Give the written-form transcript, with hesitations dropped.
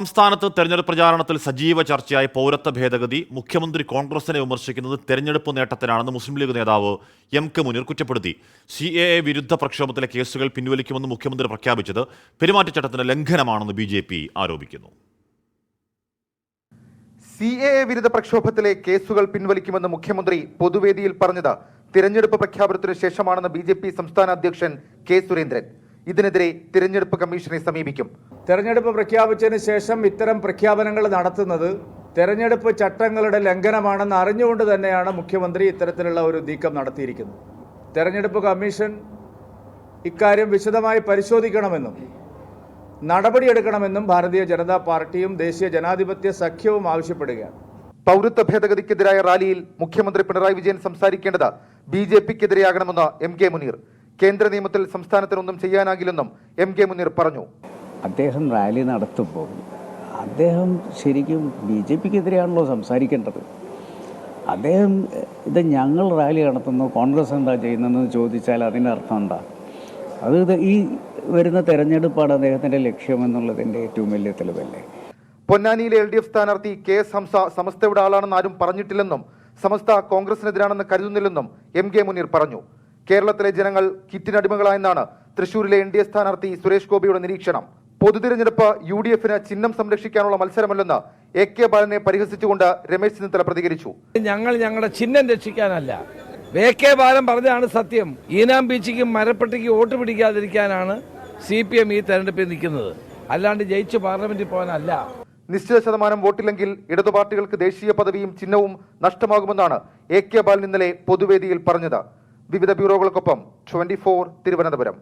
സംസ്ഥാനത്ത് തെരഞ്ഞെടുപ്പ് പ്രചാരണത്തിൽ സജീവ ചർച്ചയായി പൗരത്വ ഭേദഗതി. മുഖ്യമന്ത്രി കോൺഗ്രസിനെ വിമർശിക്കുന്നത് തെരഞ്ഞെടുപ്പ് നേട്ടത്തിനാണെന്ന് മുസ്ലിം ലീഗ് നേതാവ് എം.കെ. മുനീർ കുറ്റപ്പെടുത്തി. CAA വിരുദ്ധ പ്രക്ഷോഭത്തിലെ കേസുകൾ പിൻവലിക്കുമെന്ന് മുഖ്യമന്ത്രി പ്രഖ്യാപിച്ചത് പെരുമാറ്റച്ചട്ടത്തിന്റെ ലംഘനമാണെന്ന് BJP ആരോപിക്കുന്നു. CAA വിരുദ്ധ പ്രക്ഷോഭത്തിലെ കേസുകൾ പിൻവലിക്കുമെന്ന് മുഖ്യമന്ത്രി പൊതുവേദിയിൽ പറഞ്ഞത് തിരഞ്ഞെടുപ്പ് പ്രഖ്യാപനത്തിനു ശേഷമാണെന്ന് BJP സംസ്ഥാന അധ്യക്ഷൻ കെ സുരേന്ദ്രൻ. ഇതിനെതിരെ തിരഞ്ഞെടുപ്പ് കമ്മീഷനെ സമീപിക്കും. തെരഞ്ഞെടുപ്പ് പ്രഖ്യാപിച്ചതിന് ശേഷം ഇത്തരം പ്രഖ്യാപനങ്ങൾ നടത്തുന്നത് തെരഞ്ഞെടുപ്പ് ചട്ടങ്ങളുടെ ലംഘനമാണെന്ന് അറിഞ്ഞുകൊണ്ട് തന്നെയാണ് മുഖ്യമന്ത്രി ഇത്തരത്തിലുള്ള ഒരു നീക്കം നടത്തിയിരിക്കുന്നത്. തെരഞ്ഞെടുപ്പ് കമ്മീഷൻ ഇക്കാര്യം വിശദമായി പരിശോധിക്കണമെന്നും നടപടിയെടുക്കണമെന്നും ഭാരതീയ ജനതാ പാർട്ടിയും ദേശീയ ജനാധിപത്യ സഖ്യവും ആവശ്യപ്പെടുകയാണ്. പൗരത്വ ഭേദഗതിക്കെതിരായ റാലിയിൽ മുഖ്യമന്ത്രി പിണറായി വിജയൻ സംസാരിക്കേണ്ടത് BJPക്കെതിരെയാകണമെന്ന് M.K. മുനീർ. കേന്ദ്ര നിയമത്തിൽ സംസ്ഥാനത്തിനൊന്നും ചെയ്യാനാകില്ലെന്നും M.K. മുനീർ പറഞ്ഞു. അദ്ദേഹം റാലി നടത്തുമ്പോൾ അദ്ദേഹം ശരിക്കും BJPക്കെതിരെയാണല്ലോ സംസാരിക്കേണ്ടത്. അദ്ദേഹം ഇത് ഞങ്ങൾ റാലി നടത്തുന്നു, കോൺഗ്രസ് എന്താ ചെയ്യുന്നതെന്ന് ചോദിച്ചാൽ അതിനർത്ഥം എന്താ? അത് ഈ വരുന്ന തെരഞ്ഞെടുപ്പാണ് അദ്ദേഹത്തിൻ്റെ ലക്ഷ്യമെന്നുള്ളതിൻ്റെ ഏറ്റവും വലിയ തെളിവല്ലേ. പൊന്നാനിയിലെ LDF സ്ഥാനാർത്ഥി KS ഹംസ സമസ്തയുടെ ആളാണെന്ന് ആരും പറഞ്ഞിട്ടില്ലെന്നും സമസ്ത കോൺഗ്രസിനെതിരാണെന്ന് കരുതുന്നില്ലെന്നും M.K. മുനീർ പറഞ്ഞു. കേരളത്തിലെ ജനങ്ങൾ കിറ്റിനടിമകളായെന്നാണ് തൃശൂരിലെ NDA സ്ഥാനാർത്ഥി സുരേഷ് ഗോപിയുടെ നിരീക്ഷണം. പൊതുതിരഞ്ഞെടുപ്പ് UDFന് ചിഹ്നം സംരക്ഷിക്കാനുള്ള മത്സരമല്ലെന്ന് AK ബാലനെ പരിഹസിച്ചുകൊണ്ട് രമേശ് ചെന്നിത്തല പ്രതികരിച്ചു. ഞങ്ങളുടെ ചിഹ്നം രക്ഷിക്കാനല്ല, AK ബാലൻ പറഞ്ഞതാണ് സത്യം. ഈനാം ബീച്ചിക്കും മരപ്പെട്ടിക്കും വോട്ട് പിടിക്കാതിരിക്കാനാണ് CPM ഈ തെരഞ്ഞെടുപ്പിൽ നിൽക്കുന്നത്, അല്ലാണ്ട് ജയിച്ച് പാർലമെന്റിൽ പോകാനല്ല. നിശ്ചിത ശതമാനം വോട്ടില്ലെങ്കിൽ ഇടതു പാർട്ടികൾക്ക് ദേശീയ പദവിയും ചിഹ്നവും നഷ്ടമാകുമെന്നാണ് AK ബാലൻ ഇന്നലെ പൊതുവേദിയിൽ പറഞ്ഞത്. വിവിധ ബ്യൂറോകൾക്കൊപ്പം 24 തിരുവനന്തപുരം.